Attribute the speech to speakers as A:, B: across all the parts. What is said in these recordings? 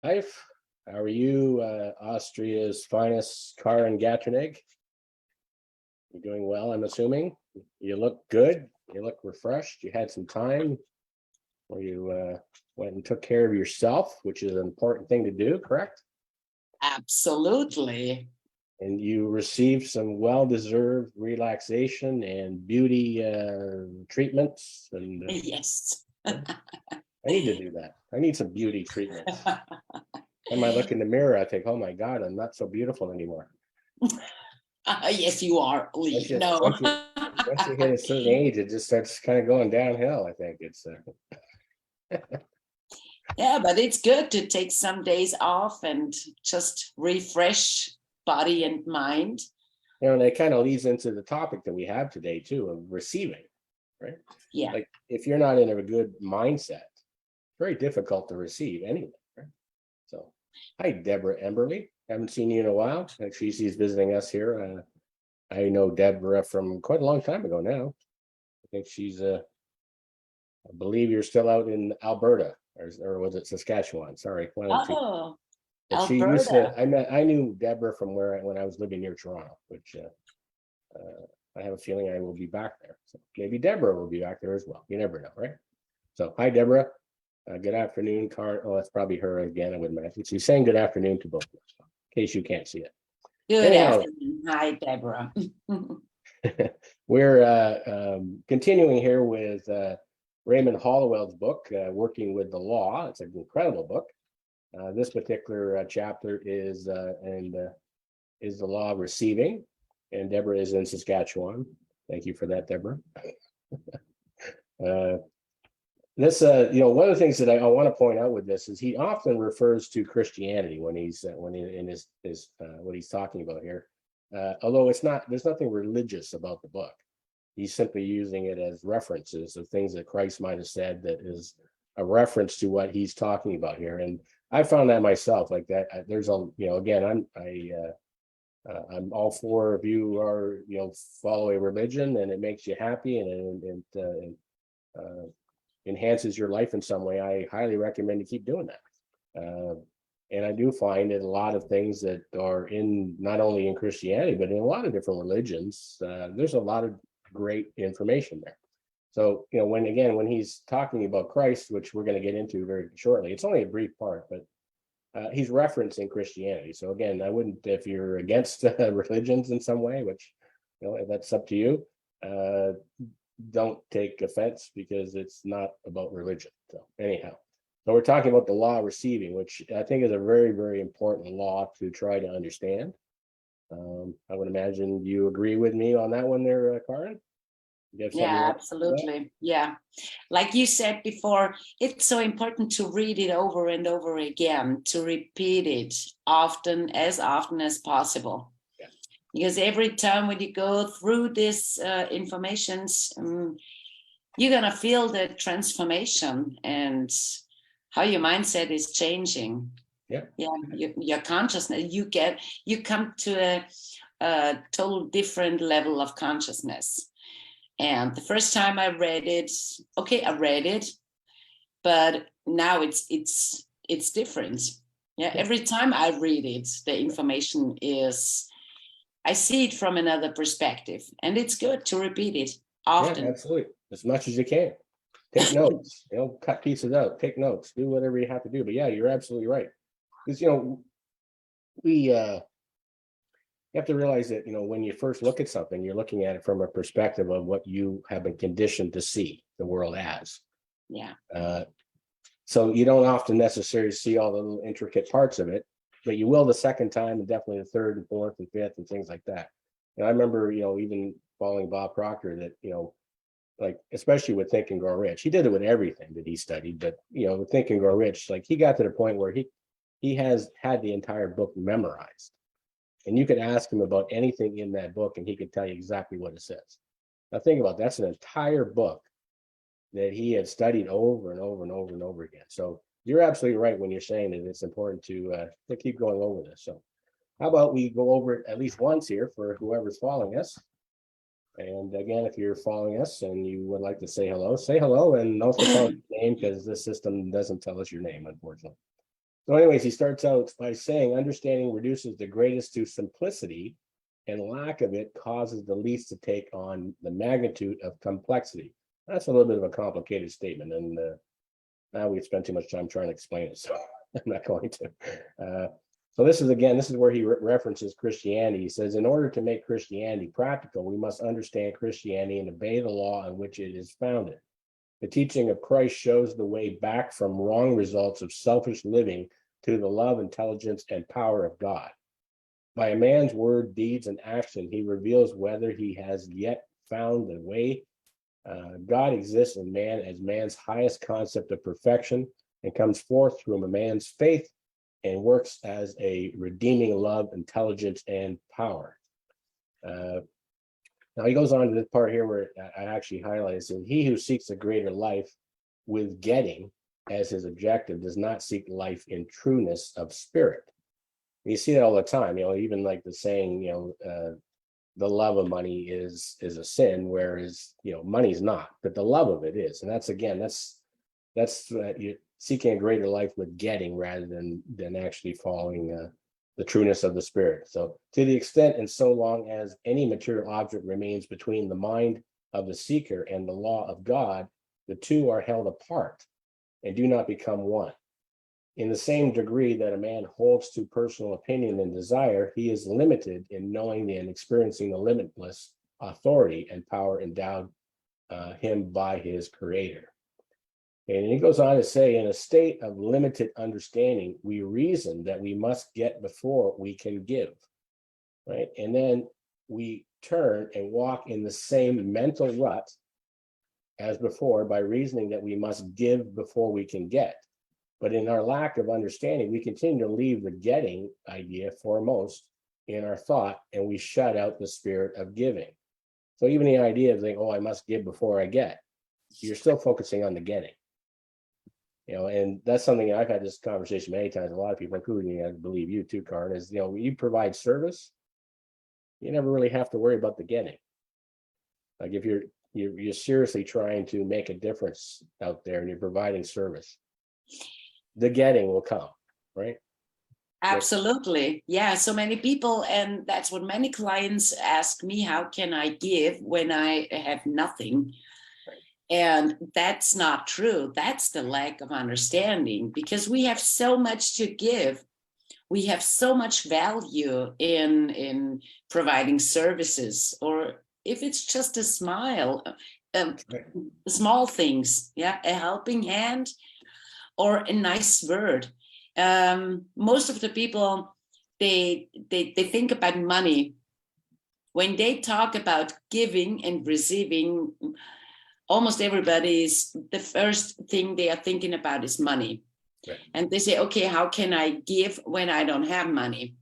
A: Life. How are you, Austria's finest Karin Gatternegg? You're doing well, I'm assuming. You look good. You look refreshed. You had some time where you went and took care of yourself, which is an important thing to do, correct?
B: Absolutely.
A: And you received some well-deserved relaxation and beauty treatments. And
B: Yes.
A: I need to do that. I need some beauty treatments. And I look in the mirror, I think, oh my God, I'm not so beautiful anymore.
B: Yes, you are, Lee.
A: Once you,
B: No.
A: once you hit a certain age, it just starts kind of going downhill. I think it's
B: Yeah, but it's good to take some days off and just refresh body and mind.
A: and it kind of leads into the topic that we have today too, of receiving, right?
B: Yeah.
A: Like if you're not in a good mindset, very difficult to receive anyway, right? So hi, Deborah Emberley. Haven't seen you in a while. Actually, she's visiting us here. I know Deborah from quite a long time ago now. I think she's I believe you're still out in Alberta, or was it Saskatchewan? Sorry, one of the two.
B: Oh,
A: But she used to.
B: Alberta.
A: I knew Deborah from when I was living near Toronto, which I have a feeling I will be back there. So maybe Deborah will be back there as well. You never know, right? So hi, Deborah. Good afternoon, Car. Oh, that's probably her again. I would imagine she's saying good afternoon to both of us, in case you can't see it.
B: Good
A: Anyhow,
B: afternoon. Hi, Deborah.
A: we're continuing here with Raymond Hollowell's book, Working with the Law. It's an incredible book. This particular chapter is the law of receiving, and Deborah is in Saskatchewan. Thank you for that, Deborah. This, one of the things that I want to point out with this is he often refers to Christianity when he's in his what he's talking about here. Although there's nothing religious about the book. He's simply using it as references of things that Christ might have said that is a reference to what he's talking about here. And I found that myself, like that. There's again, I'm all for if you are, follow a religion and it makes you happy and it enhances your life in some way. I highly recommend to keep doing that. And I do find that a lot of things that are in not only in Christianity, but in a lot of different religions, there's a lot of great information there. So, when he's talking about Christ, which we're going to get into very shortly, it's only a brief part, but he's referencing Christianity. So again, I wouldn't, if you're against religions in some way, which, that's up to you, don't take offense because it's not about religion. So anyhow, so we're talking about the law of receiving, which I think is a very, very important law to try to understand. I would imagine you agree with me on that one there, Karin?
B: Yeah, absolutely. Yeah. Like you said before, it's so important to read it over and over again, to repeat it as often as possible.
A: Yeah.
B: Because every time when you go through this informations, you're going to feel the transformation and how your mindset is changing.
A: Yeah.
B: Your consciousness, you come to a total different level of consciousness. And the first time I read it, I read it, but now it's different. Yeah, every time I read it, the information I see it from another perspective, and it's good to repeat it often.
A: Yeah, absolutely, as much as you can. Take notes, cut pieces out, take notes, do whatever you have to do. But yeah, you're absolutely right. Because we you have to realize that, when you first look at something, you're looking at it from a perspective of what you have been conditioned to see the world as.
B: Yeah.
A: So you don't often necessarily see all the little intricate parts of it, but you will the second time and definitely the third and fourth and fifth and things like that. And I remember, even following Bob Proctor that, like, especially with Think and Grow Rich, he did it with everything that he studied, but, with Think and Grow Rich, like he got to the point where he has had the entire book memorized. And you could ask him about anything in that book and he could tell you exactly what it says. Now think about that's an entire book that he had studied over and over and over and over again. So you're absolutely right when you're saying that it's important to keep going over this. So how about we go over it at least once here for whoever's following us. And again, if you're following us and you would like to say hello and also tell us your name because this system doesn't tell us your name, unfortunately. So anyways, he starts out by saying understanding reduces the greatest to simplicity, and lack of it causes the least to take on the magnitude of complexity. That's a little bit of a complicated statement, and now we've spent too much time trying to explain it, so I'm not going to. So this is where he references Christianity. He says, in order to make Christianity practical, we must understand Christianity and obey the law on which it is founded. The teaching of Christ shows the way back from wrong results of selfish living to the love, intelligence, and power of God. By a man's word, deeds, and action, he reveals whether he has yet found the way. God exists in man as man's highest concept of perfection and comes forth through a man's faith and works as a redeeming love, intelligence, and power. Now he goes on to this part here where I actually highlighted, so he who seeks a greater life with getting as his objective does not seek life in trueness of spirit. You see that all the time, even like the saying, the love of money is a sin, whereas money's not, but the love of it is. And that's you're seeking a greater life with getting rather than actually following the trueness of the spirit. So to the extent and so long as any material object remains between the mind of the seeker and the law of God, the two are held apart and do not become one. In the same degree that a man holds to personal opinion and desire, he is limited in knowing and experiencing the limitless authority and power endowed him by his creator. And he goes on to say, in a state of limited understanding, we reason that we must get before we can give, right? And then we turn and walk in the same mental rut as before by reasoning that we must give before we can get. But in our lack of understanding, we continue to leave the getting idea foremost in our thought, and we shut out the spirit of giving. So even the idea of saying, oh, I must give before I get, you're still focusing on the getting. And that's something I've had this conversation many times. A lot of people, including I believe you too, Karin, is, you provide service, you never really have to worry about the getting. Like if you're seriously trying to make a difference out there and you're providing service, the getting will come, right?
B: Absolutely. Yeah. So many people, and that's what many clients ask me, how can I give when I have nothing? And that's not true. That's the lack of understanding, because we have so much to give. We have so much value in providing services, or if it's just a smile, small things, a helping hand or a nice word. Most of the people, they think about money. When they talk about giving and receiving, almost everybody's, the first thing they are thinking about is money.
A: Right.
B: And they say, okay, how can I give when I don't have money?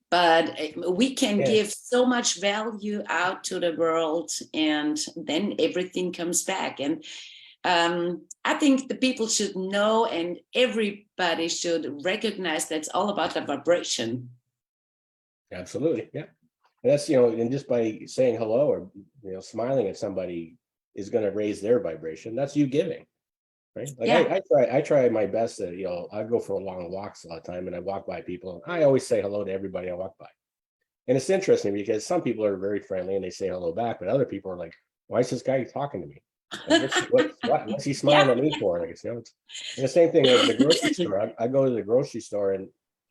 B: But we can give so much value out to the world, and then everything comes back. And I think the people should know, and everybody should recognize that's all about the vibration.
A: Absolutely. Yeah. And that's, and just by saying hello or, smiling at somebody is going to raise their vibration. That's you giving, right? Like I try my best to, I go for long walks a lot of time and I walk by people. I always say hello to everybody I walk by. And it's interesting because some people are very friendly and they say hello back, but other people are like, why is this guy talking to me? What's he smiling at me for? Like, and the same thing at the grocery store. I go to the grocery store and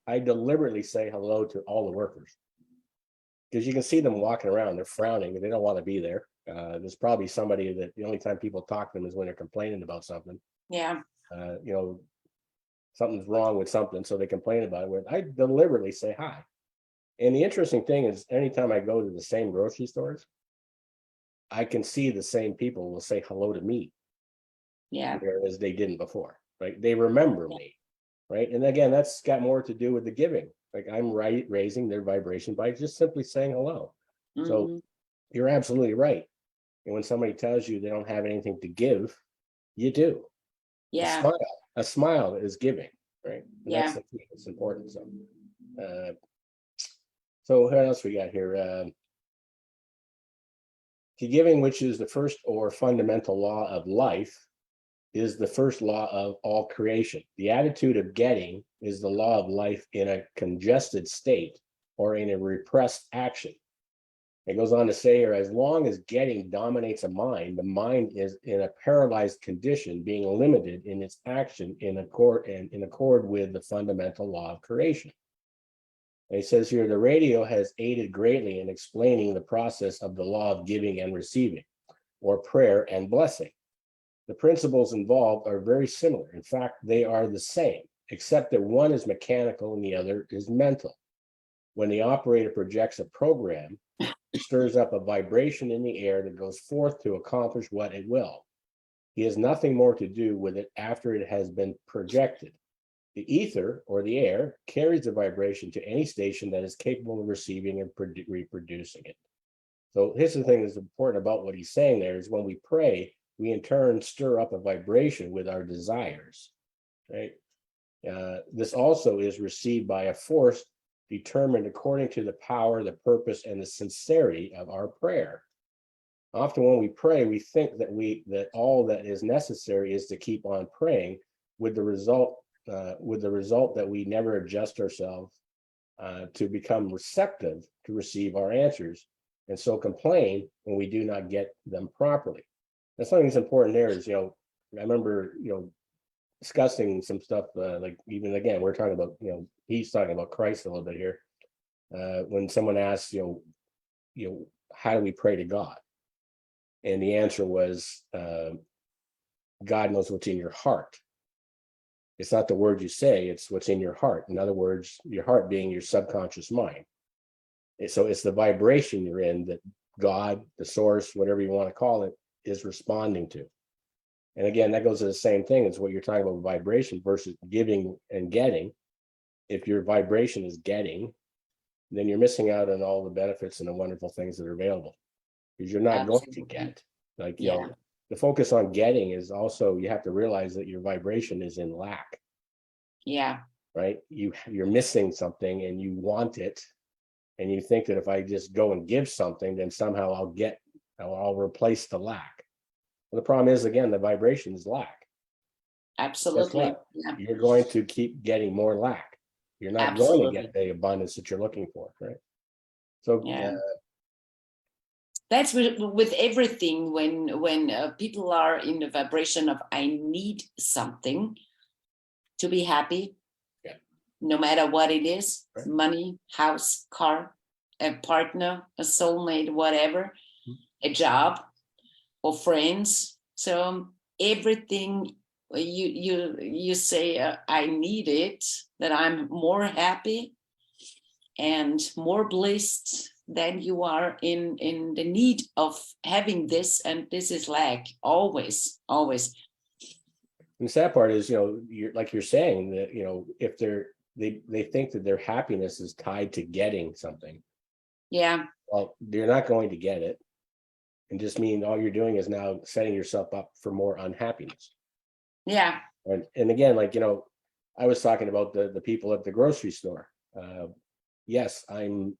A: I deliberately say hello to all the workers, because you can see them walking around. They're frowning. They don't want to be there. There's probably somebody that the only time people talk to them is when they're complaining about something.
B: Yeah.
A: Something's wrong with something, so they complain about it. I deliberately say hi. And the interesting thing is, anytime I go to the same grocery stores, I can see the same people will say hello to me.
B: Yeah.
A: Whereas they didn't before, right? They remember me, right? And again, that's got more to do with the giving. Like I'm raising their vibration by just simply saying hello. Mm-hmm. So you're absolutely right. And when somebody tells you they don't have anything to give, you do.
B: Yeah.
A: A smile is giving, right? And
B: yeah.
A: That's the key. It's important. So what else we got here? To giving, which is the first or fundamental law of life, is the first law of all creation. The attitude of getting is the law of life in a congested state or in a repressed action. It goes on to say here, as long as getting dominates a mind, the mind is in a paralyzed condition, being limited in its action in accord with the fundamental law of creation. And he says here, the radio has aided greatly in explaining the process of the law of giving and receiving, or prayer and blessing. The principles involved are very similar. In fact, they are the same, except that one is mechanical and the other is mental. When the operator projects a program, it stirs up a vibration in the air that goes forth to accomplish what it will. He has nothing more to do with it after it has been projected. The ether, or the air, carries the vibration to any station that is capable of receiving and reproducing it. So here's the thing that's important about what he's saying there is when we pray, we in turn stir up a vibration with our desires, right? This also is received by a force determined according to the power, the purpose, and the sincerity of our prayer. Often when we pray, we think that all that is necessary is to keep on praying, with the result that we never adjust ourselves to become receptive to receive our answers, and so complain when we do not get them properly. That's something that's important there is, I remember, discussing some stuff, like even again, we're talking about, he's talking about Christ a little bit here. When someone asks, how do we pray to God? And the answer was, God knows what's in your heart. It's not the word you say, it's what's in your heart. In other words, your heart being your subconscious mind. So it's the vibration you're in that God, the source, whatever you want to call it, is responding to. And again, that goes to the same thing as what you're talking about, vibration versus giving and getting. If your vibration is getting, then you're missing out on all the benefits and the wonderful things that are available, because you're not going to get. Like, the focus on getting is also, you have to realize that your vibration is in lack.
B: Yeah.
A: Right? You're missing something and you want it. And you think that if I just go and give something, then somehow I'll replace the lack. Well, the problem is, again, the vibration is lack.
B: Absolutely.
A: Yeah. You're going to keep getting more lack. You're not going to get the abundance that you're looking for, right? So
B: that's with everything. When people are in the vibration of I need something to be happy, no matter what it is, right? Money, house, car, a partner, a soulmate, whatever, a job, or friends. So everything you say, I need it, that I'm more happy and more blessed than you are in the need of having this, and this is lack always. And
A: the sad part is, you're saying that, if they think that their happiness is tied to getting something.
B: Yeah.
A: Well, you're not going to get it. And just mean all you're doing is now setting yourself up for more unhappiness.
B: Yeah.
A: And again, I was talking about the people at the grocery store. Yes, I'm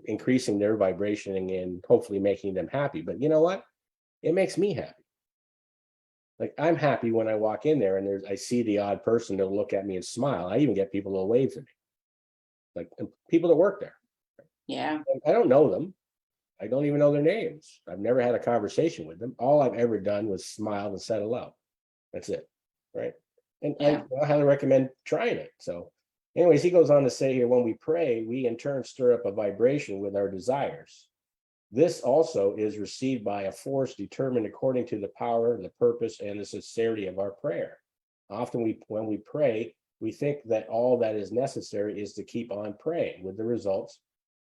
A: increasing their vibration and hopefully making them happy. But you know what? It makes me happy. Like, I'm happy when I walk in there and I see the odd person that'll look at me and smile. I even get people that'll wave to me, like people that work there.
B: Yeah.
A: I don't know them. I don't even know their names. I've never had a conversation with them. All I've ever done was smile and said hello. That's it. Right. And I highly recommend trying it. So anyways, he goes on to say here, when we pray, we in turn stir up a vibration with our desires. This also is received by a force determined according to the power, the purpose, and the sincerity of our prayer. Often when we pray, we think that all that is necessary is to keep on praying, with the results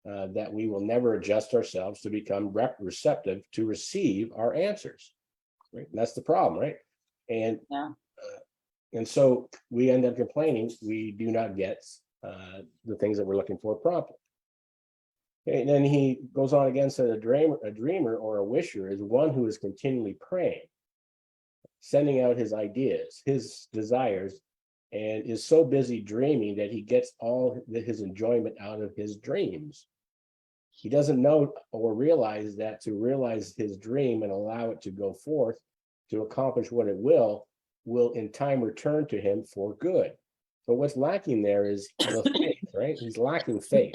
A: that we will never adjust ourselves to become receptive to receive our answers. Right? And that's the problem, right? And so we end up complaining we do not get the things that we're looking for promptly. Okay, and then he goes on again, said a dreamer or a wisher is one who is continually praying, sending out his ideas, his desires, and is so busy dreaming that he gets all his enjoyment out of his dreams. He doesn't know or realize that to realize his dream and allow it to go forth to accomplish what it will in time return to him for good. So what's lacking there is the faith, right? He's lacking faith.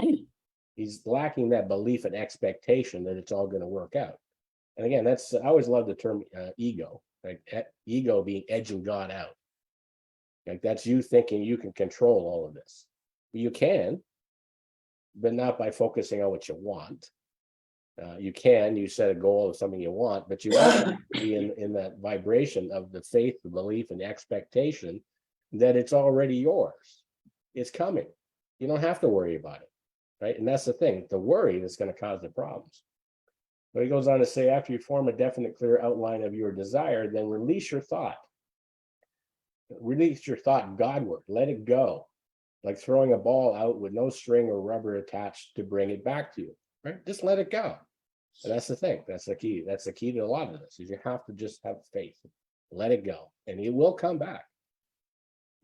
A: He's lacking that belief and expectation that it's all going to work out. And again, I always love the term ego, like ego being edging God out. Like that's you thinking you can control all of this. You can, but not by focusing on what you want. You set a goal of something you want, but you also be in that vibration of the faith, the belief, and the expectation that it's already yours. It's coming. You don't have to worry about it, right? And that's the thing, the worry that's going to cause the problems. So he goes on to say, after you form a definite, clear outline of your desire, then release your thought. Release your thought Godward. Let it go, like throwing a ball out with no string or rubber attached to bring it back to you. Right? Just let it go. And that's the thing. That's the key. That's the key to a lot of this. Is you have to just have faith. Let it go, and it will come back.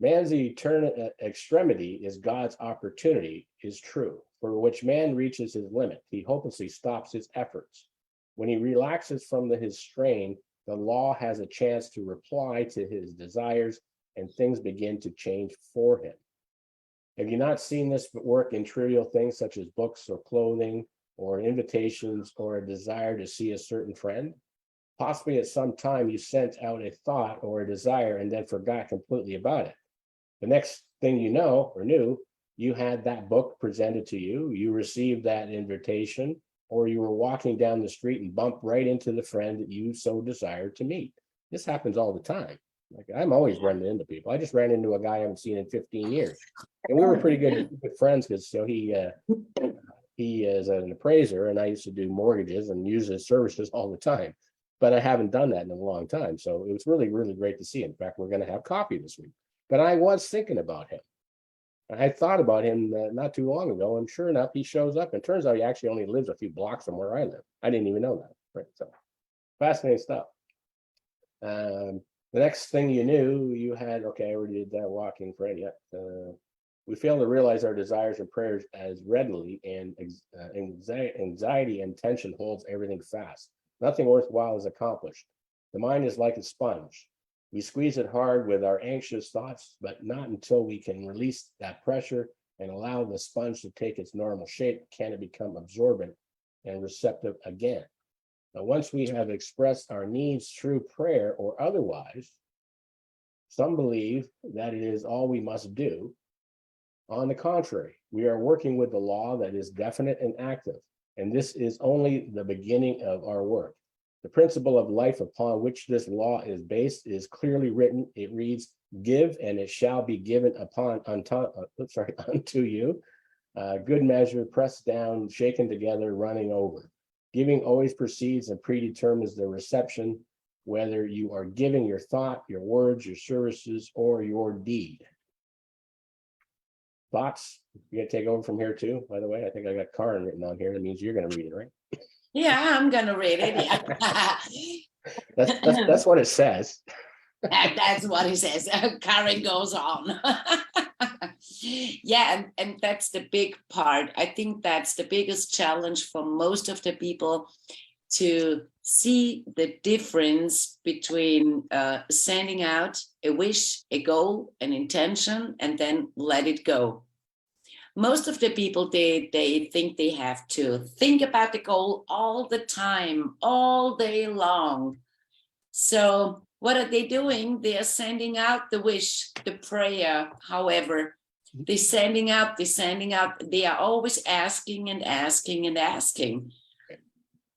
A: Man's eternal extremity is God's opportunity is true, for which man reaches his limit. He hopelessly stops his efforts. When he relaxes from his strain, the law has a chance to reply to his desires, and things begin to change for him. Have you not seen this work in trivial things such as books or clothing or invitations or a desire to see a certain friend? Possibly at some time you sent out a thought or a desire and then forgot completely about it. The next thing you know or knew, you had that book presented to you, you received that invitation, or you were walking down the street and bumped right into the friend that you so desired to meet. This happens all the time. Like I'm always running into people. I just ran into a guy I haven't seen in 15 years. And we were pretty good friends because he is an appraiser and I used to do mortgages and use his services all the time. But I haven't done that in a long time. So it was really, really great to see. In fact, we're going to have coffee this week. But I was thinking about him. I thought about him not too long ago, and sure enough, he shows up. And turns out he actually only lives a few blocks from where I live. I didn't even know that. Right? So fascinating stuff. The next thing you knew, you had, okay, I already did that walking friend yet. We fail to realize our desires and prayers as readily, and anxiety and tension holds everything fast. Nothing worthwhile is accomplished. The mind is like a sponge. We squeeze it hard with our anxious thoughts, but not until we can release that pressure and allow the sponge to take its normal shape can it become absorbent and receptive again. Now, once we have expressed our needs through prayer or otherwise, some believe that it is all we must do. On the contrary, we are working with the law that is definite and active, and this is only the beginning of our work. The principle of life upon which this law is based is clearly written. It reads, "Give, and it shall be given unto you. Good measure, pressed down, shaken together, running over." Giving always precedes and predetermines the reception, whether you are giving your thought, your words, your services, or your deed. Thoughts? You're going to take over from here too, by the way? I think I got Karen written on here. That means you're going to read it, right?
B: Yeah, I'm going to read it. Yeah.
A: That's what it says.
B: That's what it says. Karen goes on. Yeah, and that's the big part. I think that's the biggest challenge for most of the people, to see the difference between sending out a wish, a goal, an intention, and then let it go. Most of the people, they think they have to think about the goal all the time, all day long. So what are they doing? They are sending out the wish, the prayer, however, they're sending out. They are always asking and asking and asking.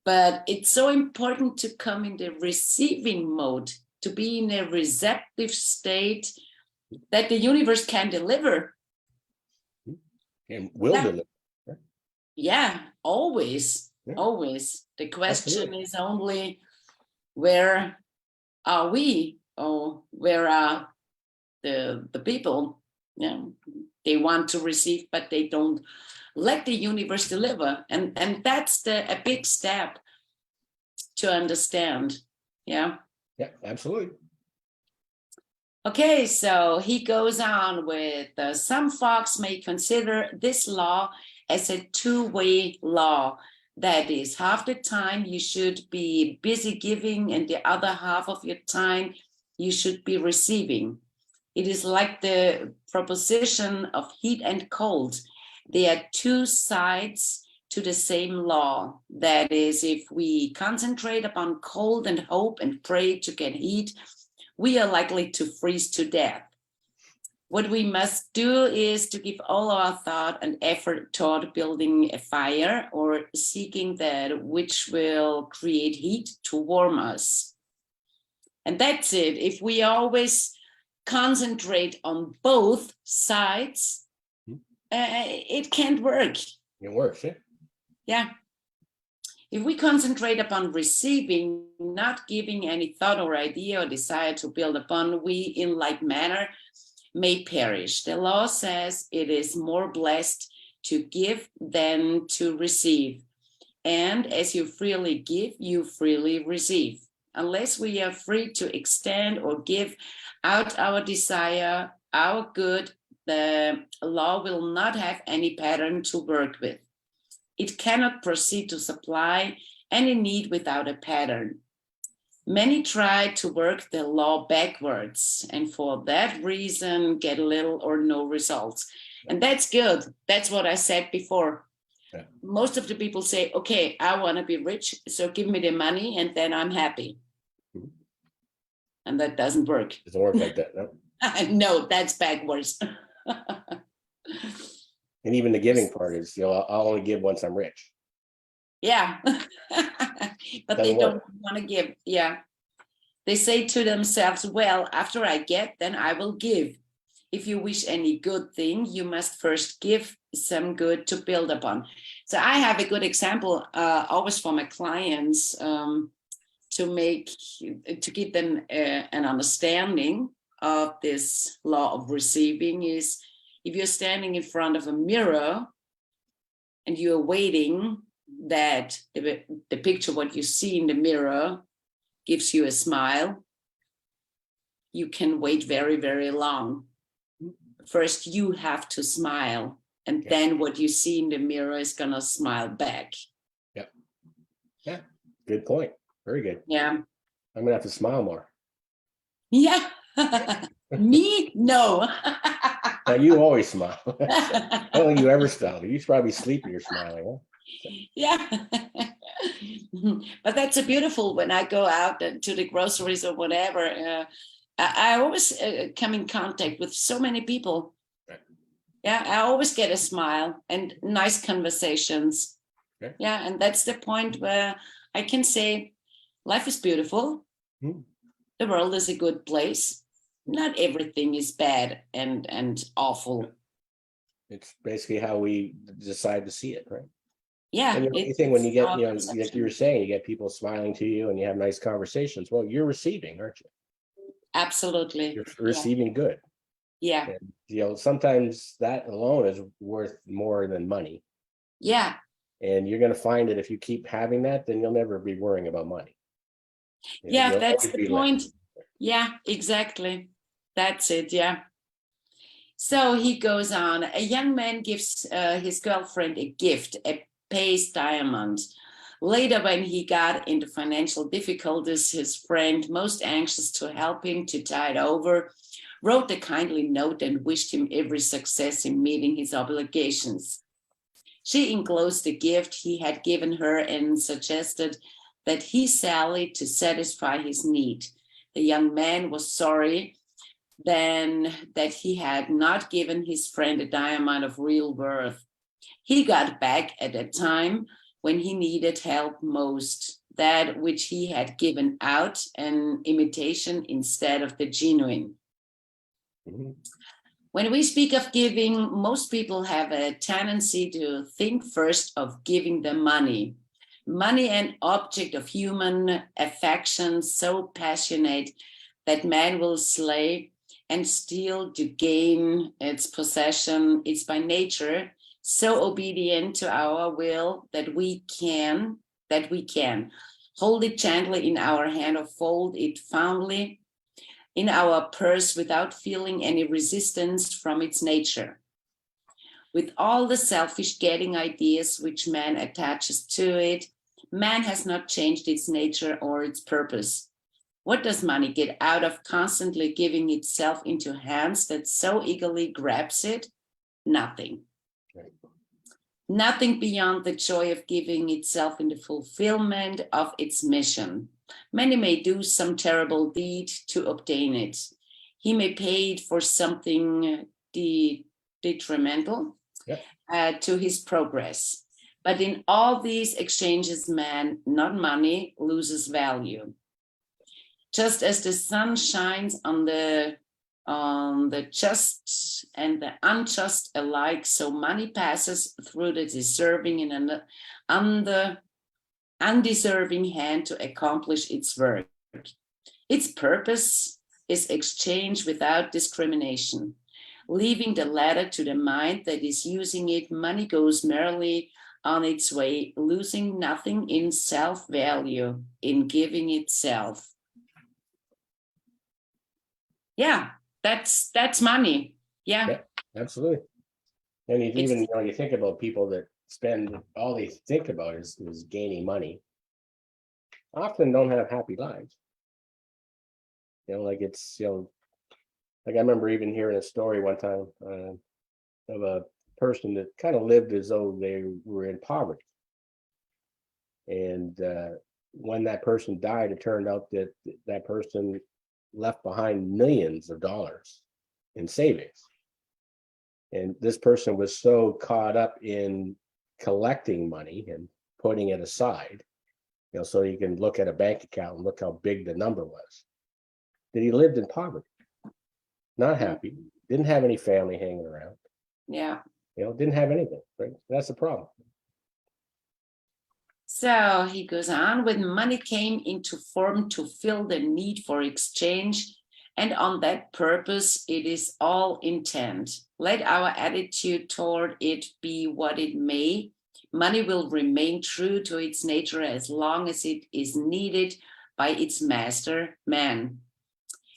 B: But it's so important to come in the receiving mode, to be in a receptive state that the universe can deliver.
A: And will deliver.
B: Yeah, always, always. The question is only, where are we, or where are the people? Yeah, they want to receive, but they don't let the universe deliver. And that's a big step to understand. Yeah.
A: Yeah, absolutely.
B: Okay, so he goes on with some folks may consider this law as a two-way law. That is, half the time you should be busy giving, and the other half of your time you should be receiving. It is like the proposition of heat and cold. They are two sides to the same law. That is, if we concentrate upon cold and hope and pray to get heat, we are likely to freeze to death. What we must do is to give all our thought and effort toward building a fire or seeking that which will create heat to warm us. And that's it. If we always concentrate on both sides, it can't work.
A: It works, yeah.
B: Yeah. If we concentrate upon receiving, not giving any thought or idea or desire to build upon, we in like manner may perish. The law says it is more blessed to give than to receive. And as you freely give, you freely receive. Unless we are free to extend or give out our desire, our good, the law will not have any pattern to work with. It cannot proceed to supply any need without a pattern. Many try to work the law backwards, and for that reason get little or no results. And that's good. That's what I said before.
A: Yeah.
B: Most of the people say, okay, I want to be rich, so give me the money and then I'm happy.
A: Mhm.
B: And that doesn't work.
A: Doesn't work like that, no.
B: No, that's backwards.
A: And even the giving part is, I'll only give once I'm rich.
B: Yeah. But they
A: Doesn't
B: don't
A: work.
B: want to give. Yeah. They say to themselves, well, after I get, then I will give. If you wish any good thing, you must first give some good to build upon. So I have a good example always for my clients to give them an understanding of this law of receiving is if you're standing in front of a mirror and you're waiting that the picture, what you see in the mirror, gives you a smile, you can wait very, very long. First, you have to smile, and then what you see in the mirror is going to smile back.
A: Yep. Yeah. Good point. Very good.
B: Yeah.
A: I'm going to have to smile more.
B: Yeah. Me? No.
A: Now, you always smile. I don't think you ever smile. You probably sleep when you're smiling. Huh?
B: Yeah. But that's a beautiful when I go out to the groceries or whatever. I always come in contact with so many people.
A: Right.
B: Yeah, I always get a smile and nice conversations.
A: Okay.
B: Yeah, and that's the point where I can say life is beautiful. The world is a good place. Not everything is bad and awful.
A: It's basically how we decide to see it, right?
B: Yeah.
A: And you think when you get,
B: our
A: like you were saying, you get people smiling to you and you have nice conversations. Well, you're receiving, aren't you?
B: Absolutely.
A: You're receiving good.
B: Yeah.
A: And, sometimes that alone is worth more than money.
B: Yeah.
A: And you're going to find that if you keep having that, then you'll never be worrying about money.
B: Yeah,
A: you'll
B: that's
A: always
B: the
A: be
B: point.
A: left.
B: Yeah, exactly. That's it. Yeah. So he goes on. A young man gives his girlfriend a gift, a paste diamond. Later, when he got into financial difficulties, his friend, most anxious to help him to tide over, wrote a kindly note and wished him every success in meeting his obligations. She enclosed the gift he had given her and suggested that he sally to satisfy his need. The young man was sorry then that he had not given his friend a diamond of real worth. He got back at a time when he needed help most, that which he had given out, an imitation instead of the genuine.
A: Mhm.
B: When we speak of giving, most people have a tendency to think first of giving them money. Money, an object of human affection, so passionate that man will slay and steal to gain its possession. It's by nature so obedient to our will that we can hold it gently in our hand or fold it fondly in our purse without feeling any resistance from its nature. with all the selfish getting ideas which man attaches to it, man has not changed its nature or its purpose. What does money get out of constantly giving itself into hands that so eagerly grabs it? Nothing.
A: Right.
B: Nothing beyond the joy of giving itself in the fulfillment of its mission. Many may do some terrible deed to obtain it. He may pay it for something detrimental to his progress. But in all these exchanges, man, not money, loses value. Just as the sun shines on the just and the unjust alike, so money passes through the deserving and the undeserving hand to accomplish its work. Its purpose is exchange without discrimination. Leaving the latter to the mind that is using it, money goes merrily on its way, losing nothing in self-value, in giving itself. Yeah, that's money. Yeah,
A: absolutely. And even you think about people that spend all they think about is gaining money, often don't have happy lives. Like it's like I remember even hearing a story one time of a person that kind of lived as though they were in poverty. And when that person died, it turned out that that person left behind millions of dollars in savings. And this person was so caught up in collecting money and putting it aside, so you can look at a bank account and look how big the number was, that he lived in poverty, not happy, didn't have any family hanging around.
B: Yeah.
A: Didn't have anything, right? That's the problem.
B: So he goes on, when money came into form to fill the need for exchange, and on that purpose, it is all intent. Let our attitude toward it be what it may. Money will remain true to its nature as long as it is needed by its master, man.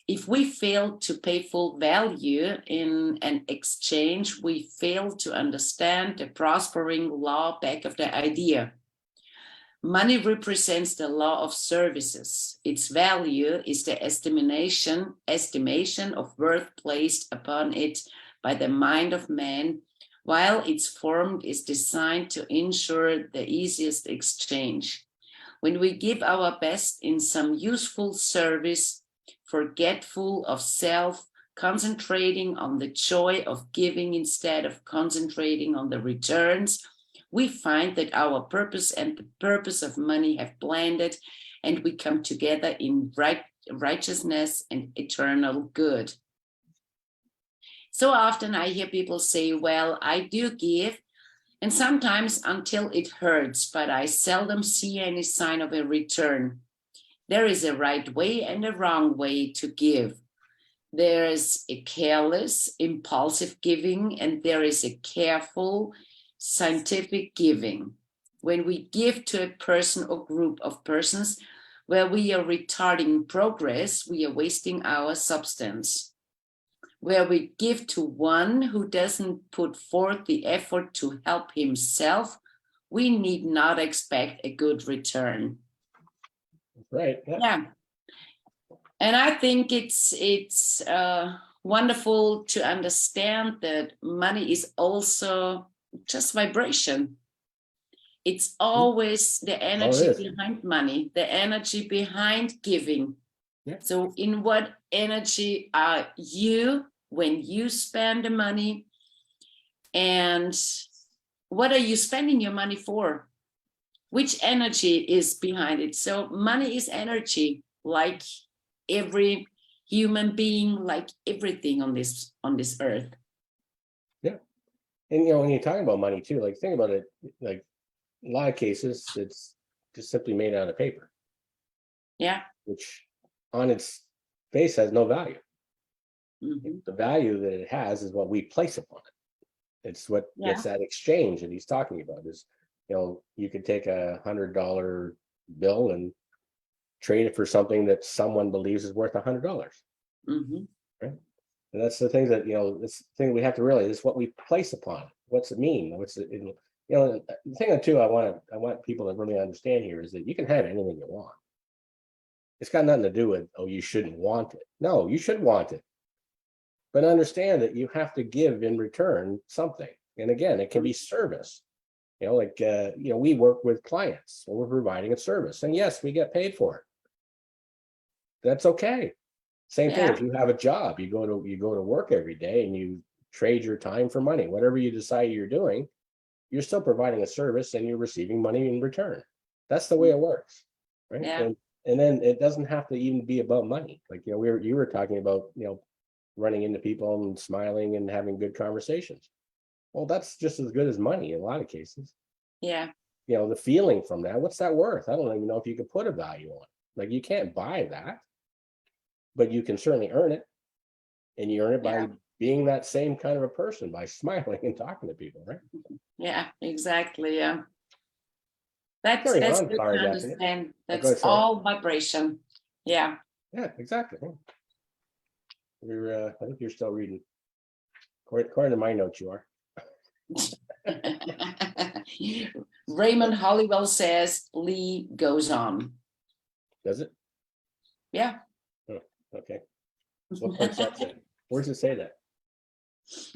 B: If we fail to pay full value in an exchange, we fail to understand the prospering law back of the idea. Money represents the law of services. Its value is the estimation of worth placed upon it by the mind of man, while its form is designed to ensure the easiest exchange. When we give our best in some useful service, forgetful of self, concentrating on the joy of giving instead of concentrating on the returns, we find that our purpose and the purpose of money have blended, and we come together in righteousness and eternal good. So often I hear people say, well, I do give, and sometimes until it hurts, but I seldom see any sign of a return. There is a right way and a wrong way to give. There is a careless, impulsive giving, and there is a careful, scientific giving. When we give to a person or group of persons where we are retarding progress, we are wasting our substance. Where we give to one who doesn't put forth the effort to help himself, we need not expect a good return.
A: Right.
B: Yeah. And I think it's wonderful to understand that money is also just vibration. It's always the energy behind money, the energy behind giving. Yeah. So in what energy are you when you spend the money, and what are you spending your money for? Which energy is behind it? So money is energy, like every human being, like everything on this earth.
A: Yeah. And when you're talking about money too, like think about it, like a lot of cases it's just simply made out of paper.
B: Yeah.
A: Which on its face has no value.
B: Mm-hmm.
A: The value that it has is what we place upon it. It's what gets that exchange that he's talking about. Is you could take $100 bill and trade it for something that someone believes is worth $100. Mm-hmm. Right. And that's the thing that, this thing we have to realize is what we place upon it. what's it mean? The thing too, I want people to really understand here is that you can have anything you want. It's got nothing to do with, oh, you shouldn't want it. No, you should want it. But understand that you have to give in return something. And again, it can be service. We work with clients, so we're providing a service. And yes, we get paid for it. That's okay. Same thing, if you have a job, you go to work every day and you trade your time for money. Whatever you decide you're doing, you're still providing a service and you're receiving money in return. That's the way it works, right?
B: Yeah.
A: And then it doesn't have to even be about money. Like, you were talking about, running into people and smiling and having good conversations. Well, that's just as good as money in a lot of cases.
B: Yeah.
A: The feeling from that, what's that worth? I don't even know if you could put a value on it. Like, you can't buy that, but you can certainly earn it. And you earn it by being that same kind of a person, by smiling and talking to people, right?
B: Yeah, exactly. Yeah. That's
A: Sorry,
B: good
A: on
B: to
A: card
B: understand.
A: ahead.
B: That's all vibration. Yeah.
A: Yeah, exactly. I think you're still reading. According to my notes, you are.
B: Raymond Hollywell says Lee goes on.
A: Does it?
B: Yeah.
A: Oh, okay. What part's that say? Where does it say that?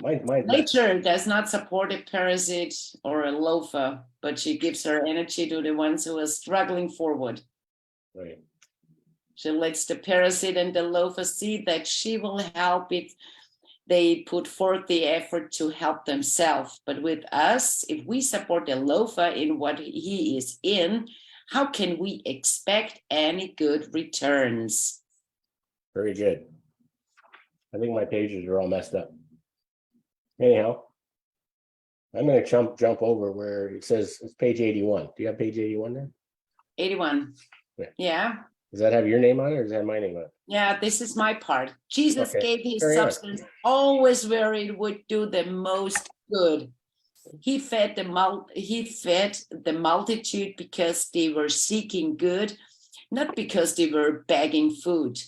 A: Mine's
B: Nature does not support a parasite or a loafer, but she gives her energy to the ones who are struggling forward.
A: Right.
B: She lets the parasite and the loafer see that she will help it. They put forth the effort to help themselves. But with us, if we support the loafer in what he is in, how can we expect any good returns?
A: Very good. I think my pages are all messed up. Anyhow, I'm going to jump over where it says it's page 81. Do you have page 81 there?
B: 81. Yeah.
A: Does that have your name on it, or does that have my name on it?
B: Yeah, this is my part. Jesus gave his
A: Carry on.
B: substance always where it would do the most good. He fed the multitude because they were seeking good, not because they were begging food.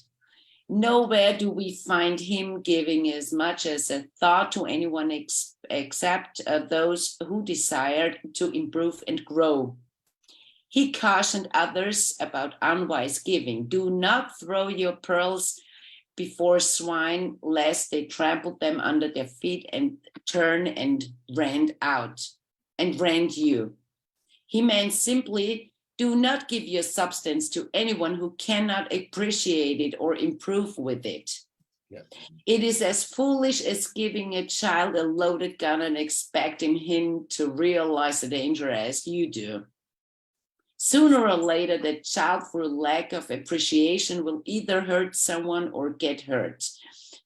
B: Nowhere do we find him giving as much as a thought to anyone except those who desired to improve and grow. He cautioned others about unwise giving. Do not throw your pearls before swine, lest they trample them under their feet and turn and rend you. He meant simply, do not give your substance to anyone who cannot appreciate it or improve with it.
A: Yeah.
B: It is as foolish as giving a child a loaded gun and expecting him to realize the danger as you do. Sooner or later, the child, through lack of appreciation, will either hurt someone or get hurt,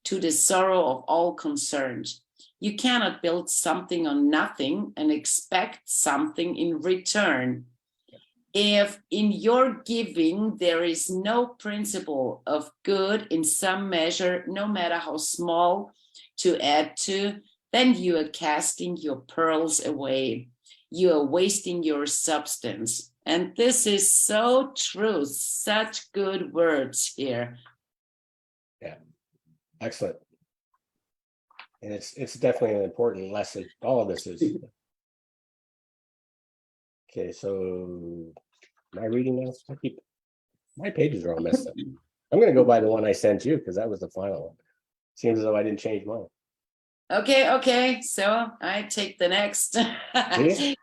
B: to the sorrow of all concerned. You cannot build something on nothing and expect something in return. If in your giving there is no principle of good in some measure, no matter how small, to add to, then you are casting your pearls away. You are wasting your substance. And this is so true. Such good words here.
A: Yeah, excellent. And it's definitely an important lesson. All of this is. Okay, so am I reading now? My pages are all messed up. I'm going to go by the one I sent you because that was the final one. Seems as though I didn't change mine.
B: Okay. So I take the next.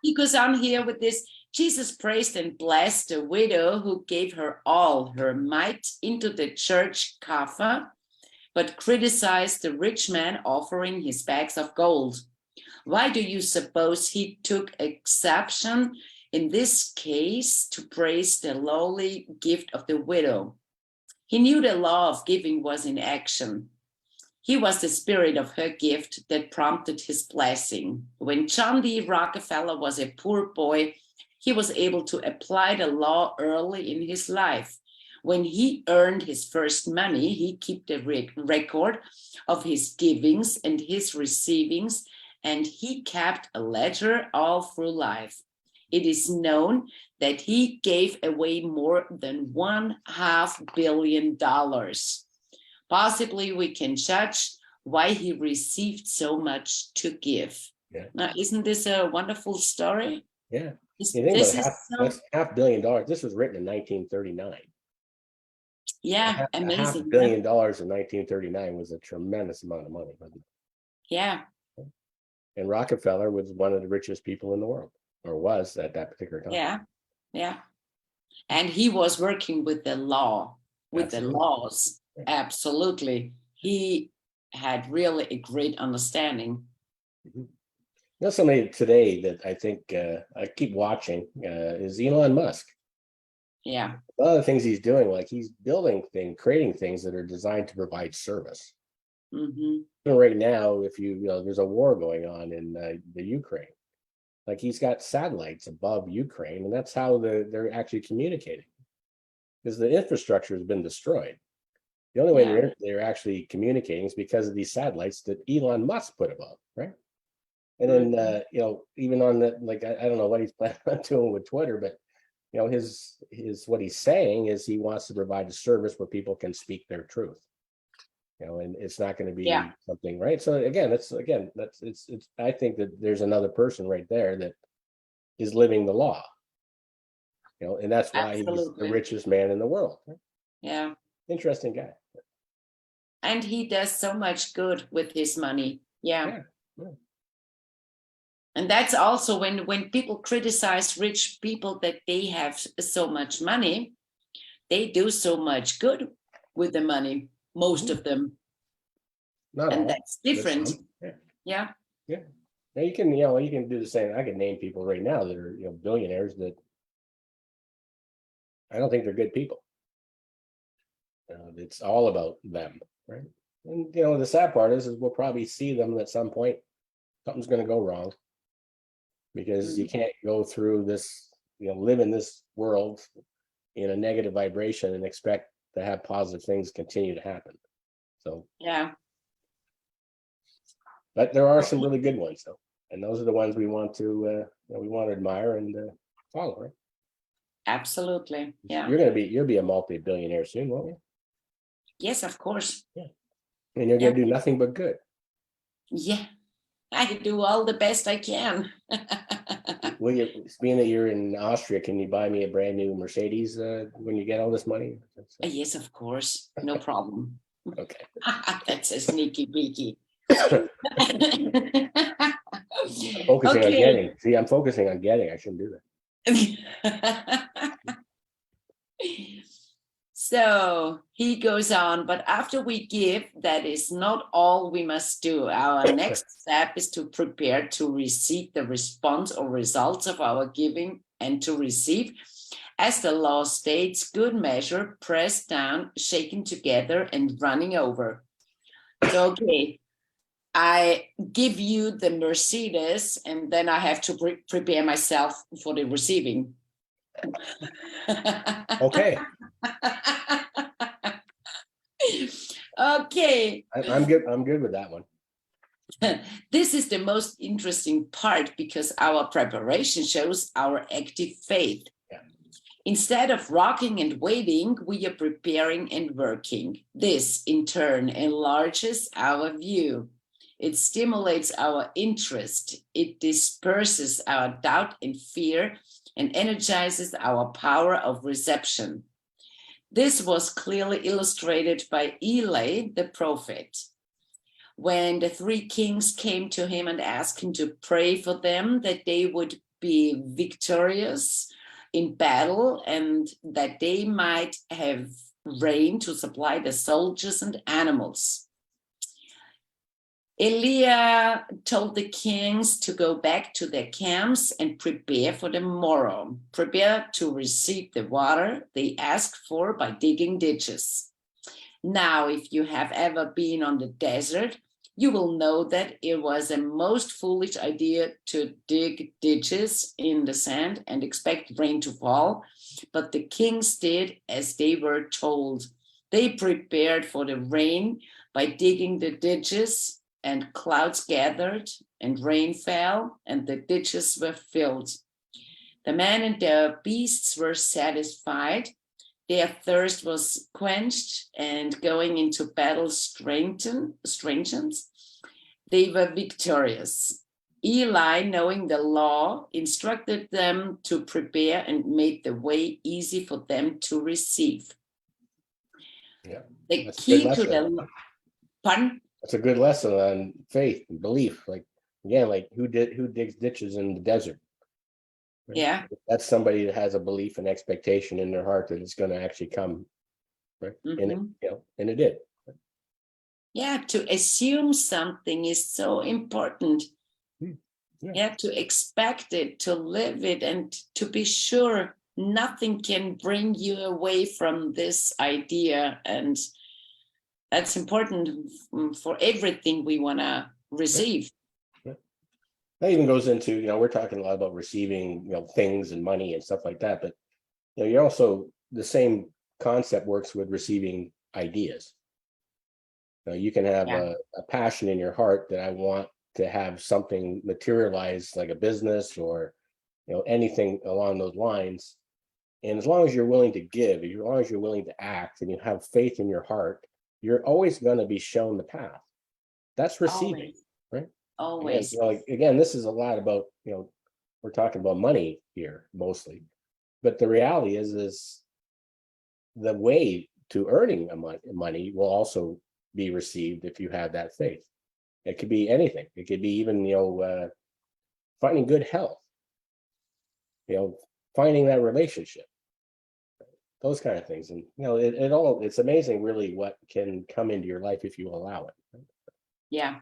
B: He goes on here with this. Jesus praised and blessed the widow who gave her all her might into the church coffer, but criticized the rich man offering his bags of gold. Why do you suppose he took exception in this case to praise the lowly gift of the widow? He knew the law of giving was in action. He was the spirit of her gift that prompted his blessing. When John D. Rockefeller was a poor boy, he was able to apply the law early in his life. When he earned his first money, he kept a record of his givings and his receivings, and he kept a ledger all through life. It is known that he gave away more than $500 million. Possibly we can judge why he received so much to give.
A: Yeah.
B: Now, isn't this a wonderful story?
A: Yeah.
B: This,
A: You think
B: this
A: about
B: is so,
A: that's $500 million. This was written in 1939.
B: yeah,
A: A half a
B: amazing.
A: billion dollars in 1939 was a tremendous amount of money, wasn't
B: Yeah,
A: it? And Rockefeller was one of the richest people in the world, or was at that particular time.
B: yeah, yeah. And he was working with the law, with the
A: Absolutely.
B: laws. Absolutely. He had really a great understanding.
A: Mhm. You know, somebody today that I think I keep watching is Elon Musk.
B: Yeah.
A: A lot of the things he's doing, like he's building things, creating things that are designed to provide service.
B: Hmm.
A: Even right now, if you know, there's a war going on in the Ukraine. Like he's got satellites above Ukraine, and that's how they're actually communicating. Because the infrastructure has been destroyed. The only way
B: Yeah.
A: they're actually communicating is because of these satellites that Elon Musk put above, right? And then you know, even on the like, I don't know what he's planning on doing with Twitter, but you know, his what he's saying is he wants to provide a service where people can speak their truth. You know, and it's not going to
B: Yeah.
A: be something, right? So again, that's it's. I think that there's another person right there that is living the law. You know, and that's why he's the
B: Absolutely.
A: richest man in the world. Right?
B: Yeah.
A: Interesting guy.
B: And he does so much good with his money. Yeah.
A: Yeah. Yeah.
B: And that's also when people criticize rich people that they have so much money, they do so much good with the money, most of them.
A: Not
B: And
A: all.
B: that's
A: There's
B: different.
A: some. Yeah.
B: Yeah.
A: Yeah. Now you can do the same. I can name people right now that are, you know, billionaires that I don't think they're good people. It's all about them, right? And you know, the sad part is we'll probably see them at some point. Something's going to go wrong because you can't go through this, you know, live in this world in a negative vibration and expect to have positive things continue to happen. So,
B: Yeah.
A: but there are some really good ones though, and those are the ones we want to, you know, we want to admire and follow. Right?
B: Absolutely. Yeah.
A: You'll be a multi-billionaire soon, won't you?
B: Yes, of course.
A: Yeah. And you're
B: Yeah.
A: going to do nothing but good.
B: Yeah. I do all the best I can.
A: Will you, being that you're in Austria, can you buy me a brand new Mercedes when you get all this money?
B: Yes, of course. No problem.
A: Okay.
B: That's a sneaky beaky.
A: Focusing on
B: Okay.
A: getting. See, I'm focusing on getting. I shouldn't do that.
B: So he goes on, but after we give, that is not all we must do. Our next step is to prepare to receive the response or results of our giving and to receive, as the law states, good measure, pressed down, shaken together, and running over. So, okay, I give you the Mercedes, and then I have to prepare myself for the receiving.
A: Okay.
B: Okay.
A: I'm good. I'm good with that one.
B: This is the most interesting part because our preparation shows our active faith.
A: Yeah.
B: Instead of rocking and waiting, we are preparing and working. This, in turn, enlarges our view. It stimulates our interest. It disperses our doubt and fear and energizes our power of reception. This was clearly illustrated by Eli, the prophet. When the three kings came to him and asked him to pray for them, that they would be victorious in battle and that they might have rain to supply the soldiers and animals. Elijah told the kings to go back to their camps and prepare for the morrow, prepare to receive the water they asked for by digging ditches. Now, if you have ever been on the desert, you will know that it was a most foolish idea to dig ditches in the sand and expect rain to fall. But the kings did as they were told. They prepared for the rain by digging the ditches, and clouds gathered, and rain fell, and the ditches were filled. The men and their beasts were satisfied. Their thirst was quenched, and going into battle strengthened. They were victorious. Eli, knowing the law, instructed them to prepare and made the way easy for them to receive.
A: Yeah,
B: The
A: that's a good
B: key to
A: lesson.
B: the pardon?
A: That's a good lesson on faith and belief. Like again, like who digs ditches in the desert? Right?
B: Yeah.
A: That's somebody that has a belief and expectation in their heart that it's going to actually come, right? And it, and it did.
B: Yeah, to assume something is so important. Yeah, to expect it, to live it, and to be sure nothing can bring you away from this idea. And that's important for everything we want to receive.
A: That even goes into, we're talking a lot about receiving, things and money and stuff like that, but you're also, the same concept works with receiving ideas. You can have a passion in your heart that I want to have something materialize, like a business or anything along those lines. And as long as you're willing to give, as long as you're willing to act, and you have faith in your heart, you're always going to be shown the path. That's receiving.
B: Always.
A: Right?
B: Always.
A: Again, this is a lot about, we're talking about money here mostly, but the reality is the way to earning money will also be received if you have that faith. It could be anything. It could be even, finding good health, finding that relationship, those kind of things. And, it's amazing really what can come into your life if you allow it.
B: Yeah.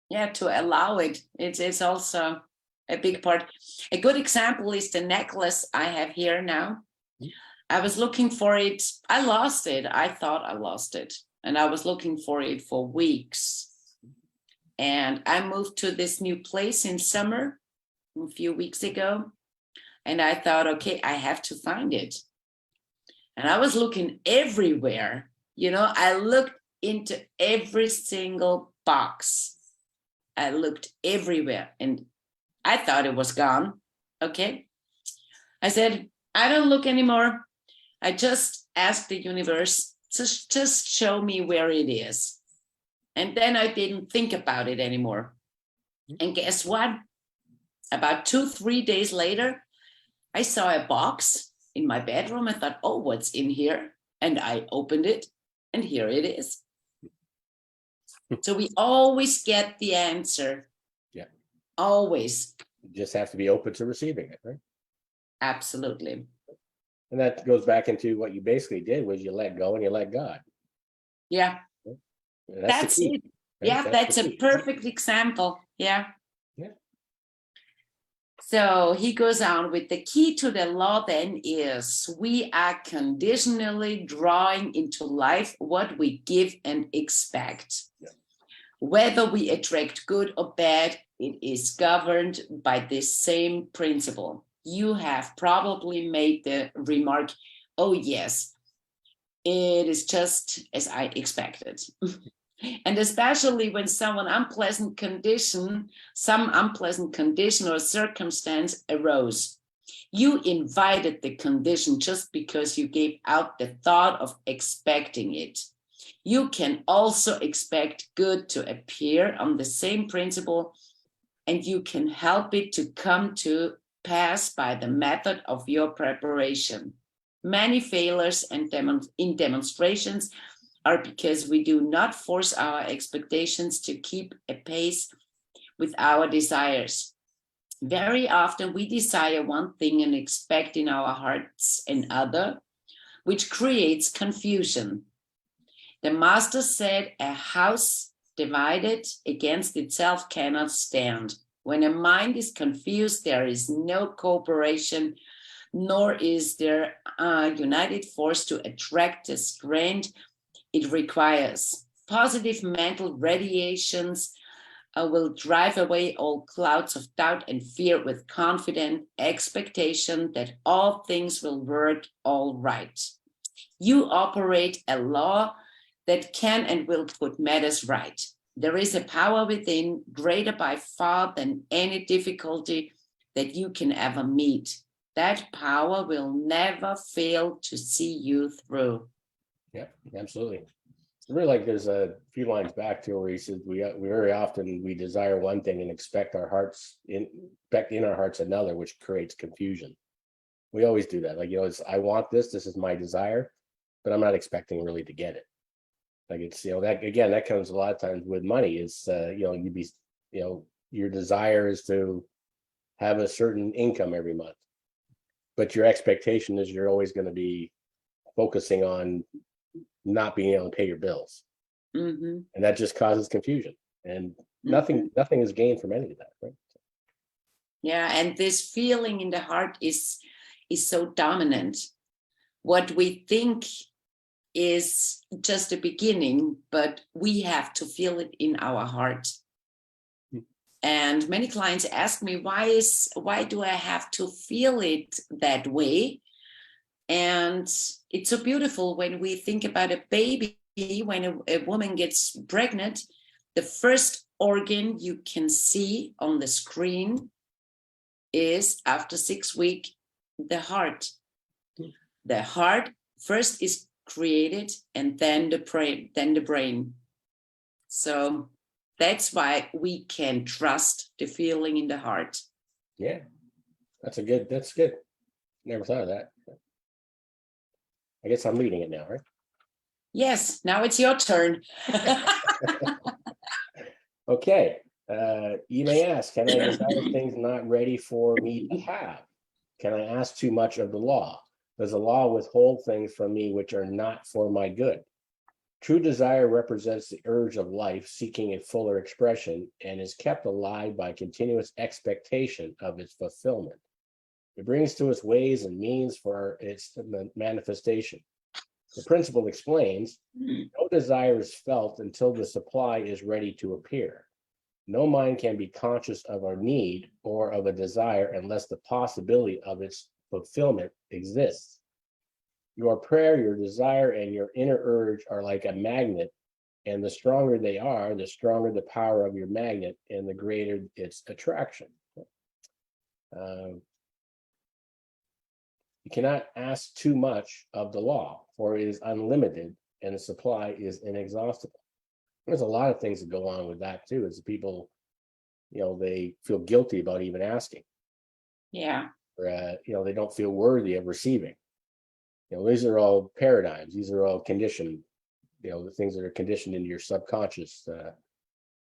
B: Yeah, to allow it. It's also a big part. A good example is the necklace I have here now. I was looking for it. I lost it. I thought I lost it. And I was looking for it for weeks. And I moved to this new place in summer a few weeks ago. And I thought, okay, I have to find it. And I was looking everywhere. I looked into every single box. I looked everywhere and I thought it was gone. Okay. I said, I don't look anymore. I just asked the universe to just show me where it is. And then I didn't think about it anymore. And guess what? About 2-3 days later, I saw a box in my bedroom. I thought, oh, what's in here? And I opened it and here it is. So we always get the answer.
A: Yeah.
B: Always.
A: You just have to be open to receiving it, right?
B: Absolutely.
A: And that goes back into what you basically did was you let go and you let God.
B: Yeah. That's it. Right? Yeah, that's a perfect example. Yeah.
A: Yeah.
B: So he goes on with the key to the law then is we are conditionally drawing into life what we give and expect. Yeah. Whether we attract good or bad, it is governed by this same principle. You have probably made the remark, oh yes, it is just as I expected. And especially when some unpleasant condition or circumstance arose, you invited the condition just because you gave out the thought of expecting it. You can also expect good to appear on the same principle, and you can help it to come to pass by the method of your preparation. Many failures in demonstrations are because we do not force our expectations to keep a pace with our desires. Very often we desire one thing and expect in our hearts another, which creates confusion. The master said, a house divided against itself cannot stand. When a mind is confused, there is no cooperation, nor is there a united force to attract the strength it requires. Positive mental radiations will drive away all clouds of doubt and fear with confident expectation that all things will work all right. You operate a law that can and will put matters right. There is a power within greater by far than any difficulty that you can ever meet. That power will never fail to see you through.
A: Yeah, absolutely. really like there's a few lines back to where he says we very often we desire one thing and expect in our hearts another, which creates confusion. We always do that. Like, it's, I want this is my desire, but I'm not expecting really to get it. Like, it's, that again, that comes a lot of times with money is, your desire is to have a certain income every month, but your expectation is you're always going to be focusing on not being able to pay your bills.
B: Hmm.
A: And that just causes confusion, and
B: Hmm.
A: nothing is gained from any of that, right?
B: Yeah, and this feeling in the heart is so dominant. What we think is just a beginning, but we have to feel it in our heart. And many clients ask me, why do I have to feel it that way? And it's so beautiful when we think about a baby, when a woman gets pregnant, the first organ you can see on the screen is, after 6 weeks, the heart. The heart first is created, and then the brain. So that's why we can trust the feeling in the heart.
A: Yeah, that's good. Never thought of that. I guess I'm leading it now, right?
B: Yes, now it's your turn.
A: Okay. You may ask, can I desire things not ready for me to have? Can I ask too much of the law? Does the law withhold things from me which are not for my good? True desire represents the urge of life seeking a fuller expression and is kept alive by continuous expectation of its fulfillment. It brings to us ways and means for its manifestation. The principle explains, no desire is felt until the supply is ready to appear. No mind can be conscious of our need or of a desire unless the possibility of its fulfillment exists. Your prayer, your desire, and your inner urge are like a magnet, and the stronger they are, the stronger the power of your magnet and the greater its attraction. You cannot ask too much of the law, for it is unlimited and the supply is inexhaustible. There's a lot of things that go on with that too, is people, they feel guilty about even asking.
B: Yeah.
A: Or, they don't feel worthy of receiving. These are all paradigms. These are all conditioned, the things that are conditioned into your subconscious.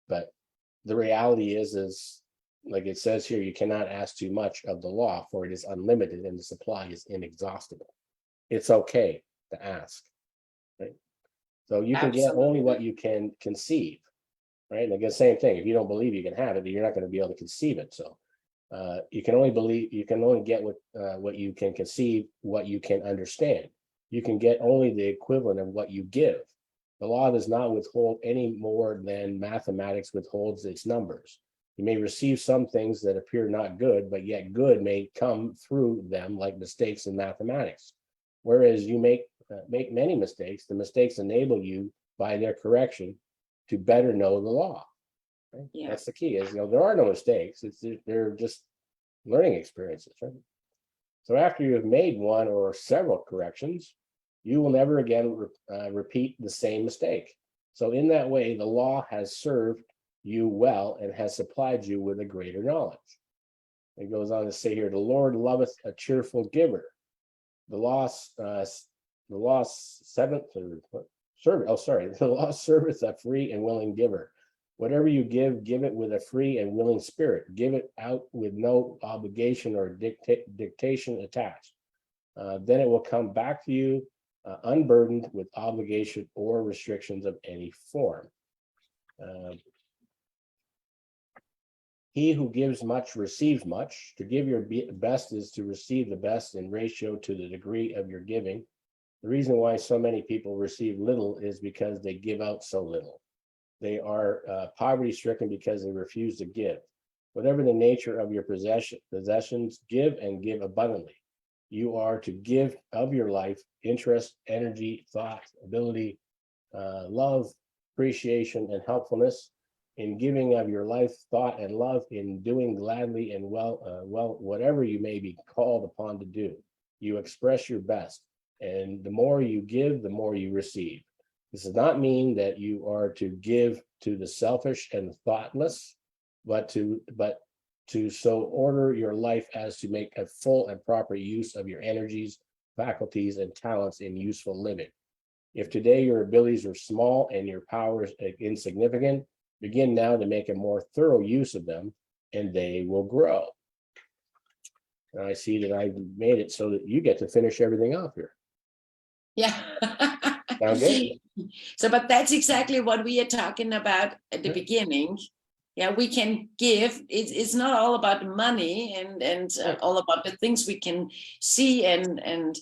A: But the reality is like it says here, you cannot ask too much of the law, for it is unlimited and the supply is inexhaustible. It's okay to ask, right? So you can get only what
B: Absolutely.
A: you can conceive, right? And again, same thing. If you don't believe you can have it, you're not going to be able to conceive it. So you can only believe, you can only get what you can conceive, what you can understand. You can get only the equivalent of what you give. The law does not withhold any more than mathematics withholds its numbers. You may receive some things that appear not good, but yet good may come through them, like mistakes in mathematics. Whereas you make many mistakes, the mistakes enable you by their correction to better know the law. Right?
B: Yeah.
A: That's the key. Is there are no mistakes. They're just learning experiences, right? So after you have made one or several corrections, you will never again repeat the same mistake. So in that way, the law has served you well and has supplied you with a greater knowledge. It goes on to say here, the Lord loveth a cheerful giver. The law, the law seventh or servant. Oh, sorry. The law serveth a free and willing giver. Whatever you give it with a free and willing spirit. Give it out with no obligation or dictation attached. Then it will come back to you unburdened with obligation or restrictions of any form. He who gives much receives much. To give your best is to receive the best in ratio to the degree of your giving. The reason why so many people receive little is because they give out so little. They are poverty stricken because they refuse to give. Whatever the nature of your possessions, give and give abundantly. You are to give of your life, interest, energy, thought, ability, love, appreciation, and helpfulness. In giving of your life, thought, and love, in doing gladly and well, whatever you may be called upon to do, you express your best. And the more you give, the more you receive. This does not mean that you are to give to the selfish and the thoughtless, but to so order your life as to make a full and proper use of your energies, faculties, and talents in useful living. If today your abilities are small and your powers insignificant, begin now to make a more thorough use of them, and they will grow. And I see that I made it so that you get to finish everything off here.
B: Yeah.
A: Sound good?
B: So, but that's exactly what we are talking about at the beginning. Yeah, we can give. It's not all about money and all about the things we can see and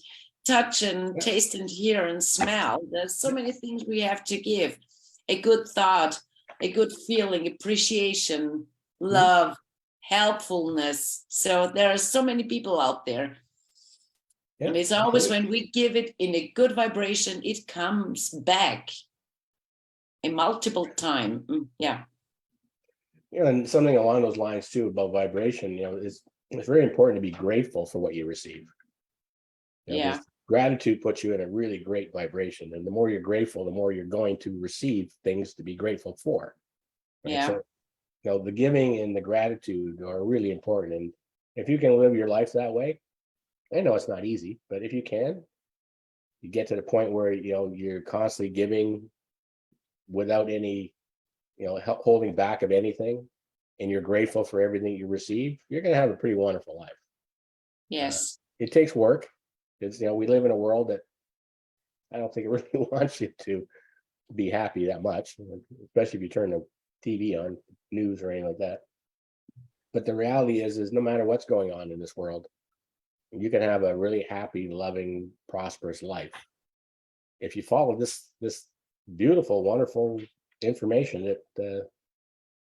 B: touch and taste and hear and smell. There's so many things we have to give. A good thought, a good feeling, appreciation, love, helpfulness. So there are so many people out there.
A: Yeah,
B: and it's always when we give it in a good vibration, it comes back a multiple time. Yeah.
A: You know, and something along those lines too about vibration, you know, it's very important to be grateful for what you receive. You know,
B: Yeah.
A: because gratitude puts you in a really great vibration. And the more you're grateful, the more you're going to receive things to be grateful for. Right?
B: Yeah.
A: So, you know, the giving and the gratitude are really important. And if you can live your life that way, I know it's not easy, but if you can, you get to the point where, you know, you're constantly giving without any, you know, holding back of anything, and you're grateful for everything you receive, you're going to have a pretty wonderful life.
B: Yes.
A: It takes work. Because, you know, we live in a world that I don't think it really wants you to be happy that much, especially if you turn the TV on, news or anything like that. But the reality is no matter what's going on in this world, you can have a really happy, loving, prosperous life if you follow this beautiful, wonderful information that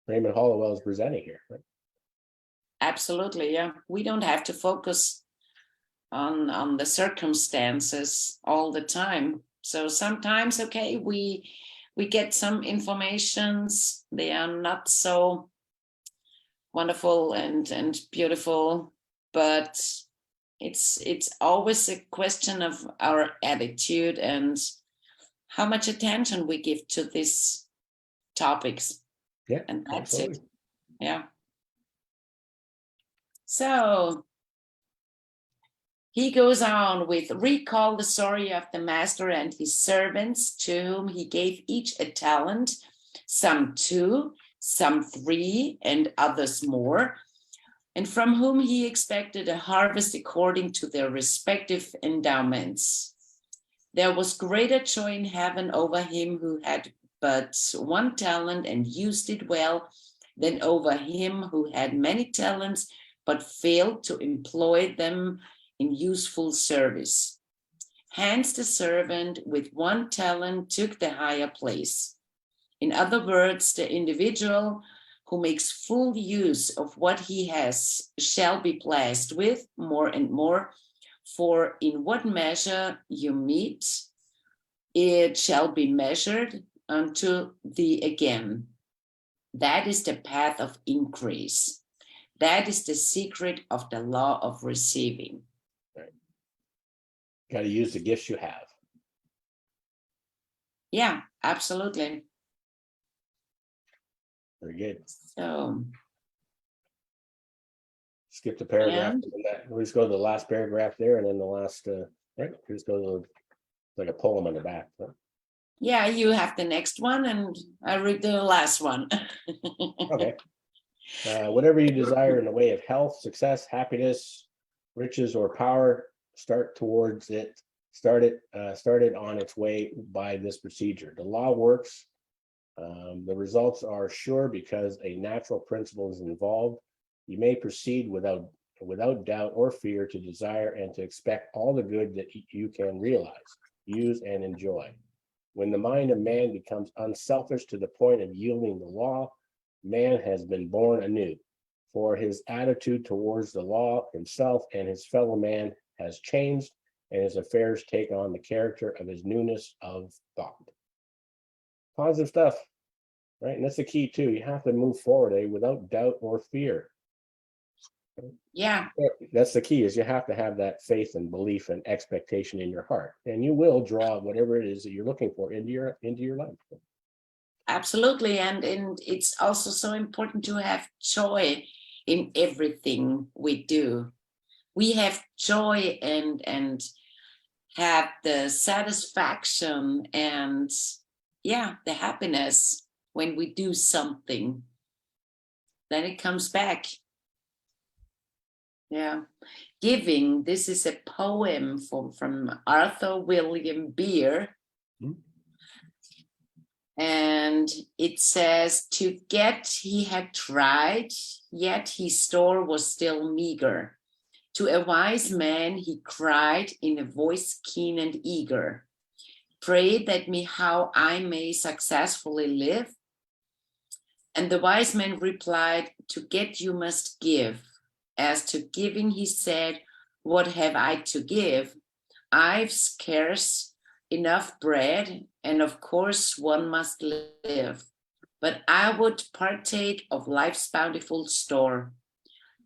A: Raymond Hollowell is presenting here. Right?
B: Absolutely. Yeah. We don't have to focus on the circumstances all the time. So sometimes, okay, we get some informations, they are not so wonderful and beautiful, but it's always a question of our attitude and how much attention we give to these topics.
A: Yeah,
B: and that's
A: absolutely.
B: it. Yeah. So he goes on with recall the story of the master and his servants, to whom he gave each a talent, some 2, some 3, and others more, and from whom he expected a harvest according to their respective endowments. There was greater joy in heaven over him who had but 1 talent and used it well, than over him who had many talents but failed to employ them in useful service. Hence the servant with 1 talent took the higher place. In other words, the individual who makes full use of what he has shall be blessed with more and more, for in what measure you meet, it shall be measured unto thee again. That is the path of increase. That is the secret of the law of receiving.
A: Right. Got to use the gifts you have.
B: Yeah, absolutely.
A: Very good.
B: So
A: Skip the paragraph.
B: and
A: We'll just go to the last paragraph there, and then the last, right? Just go to like a poem on the back. Right?
B: yeah, you have the next one, and I read the last one.
A: Okay. Whatever you desire in the way of health, success, happiness, riches, or power, start towards it. Start it on its way by this procedure. The law works. The results are sure because a natural principle is involved. You may proceed without doubt or fear to desire and to expect all the good that you can realize, use, and enjoy. When the mind of man becomes unselfish to the point of yielding the law, man has been born anew, for his attitude towards the law, himself, and his fellow man has changed, and his affairs take on the character of his newness of thought. Positive stuff, right? And that's the key too. You have to move forward without doubt or fear.
B: Yeah,
A: That's the key, is you have to have that faith and belief and expectation in your heart, and you will draw whatever it is that you're looking for into your life.
B: absolutely. And it's also so important to have joy in everything we do. We have joy and have the satisfaction and yeah, the happiness when we do something. Then it comes back. Yeah. Giving. This is a poem from Arthur William Beer.
A: Hmm.
B: And it says, to get he had tried, yet his store was still meager. To a wise man he cried in a voice keen and eager, pray that me how I may successfully live. And the wise man replied, to get you must give. As to giving he said, what have I to give? I've scarce enough bread, and of course one must live. But I would partake of life's bountiful store.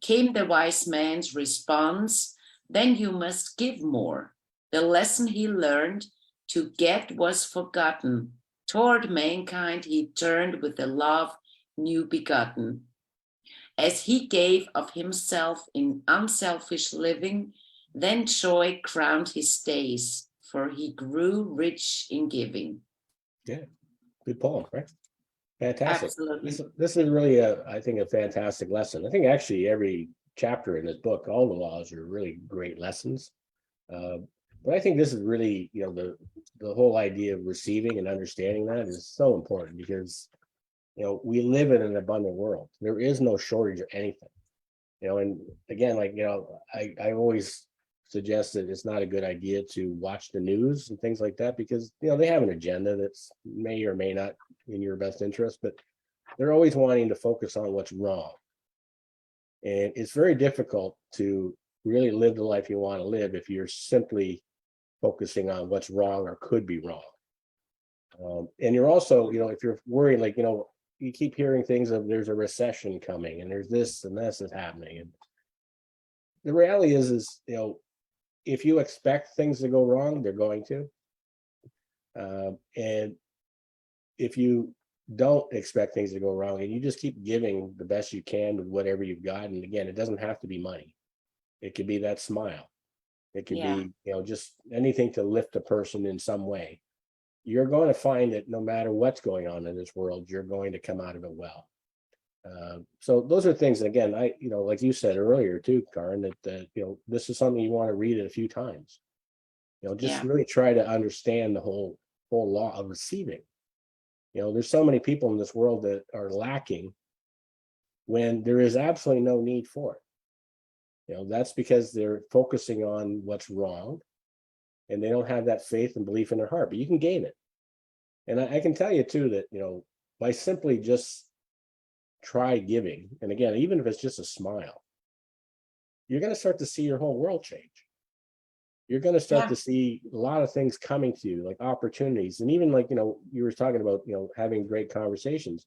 B: Came the wise man's response, then you must give more. The lesson he learned to get was forgotten. Toward mankind he turned with a love new begotten. As he gave of himself in unselfish living, then joy crowned his days, for he grew rich in giving.
A: Yeah, good poem, right? Fantastic.
B: Absolutely.
A: This is really I think a fantastic lesson. I think actually every chapter in this book, all the laws are really great lessons. Uh, but I think this is really, the whole idea of receiving and understanding that is so important, because we live in an abundant world. There is no shortage of anything. And again, I always suggest that it's not a good idea to watch the news and things like that, because they have an agenda that's may or may not in your best interest, but they're always wanting to focus on what's wrong. And it's very difficult to really live the life you want to live if you're simply focusing on what's wrong or could be wrong. And you're also, if you're worried, you keep hearing things of there's a recession coming and there's this and this is happening. And the reality is, if you expect things to go wrong, they're going to. And if you don't expect things to go wrong and you just keep giving the best you can with whatever you've got, and again, it doesn't have to be money. It could be that smile. It could be, just anything to lift a person in some way. You're going to find that no matter what's going on in this world, you're going to come out of it well. So those are things, again, like you said earlier too, Karin, that this is something you want to read it a few times. Just really try to understand the whole law of receiving. There's so many people in this world that are lacking when there is absolutely no need for it. That's because they're focusing on what's wrong, and they don't have that faith and belief in their heart. But you can gain it. And I can tell you too that, by simply just try giving, and again, even if it's just a smile, you're going to start to see your whole world change. You're going to start to see a lot of things coming to you, like opportunities. And even you were talking about, having great conversations.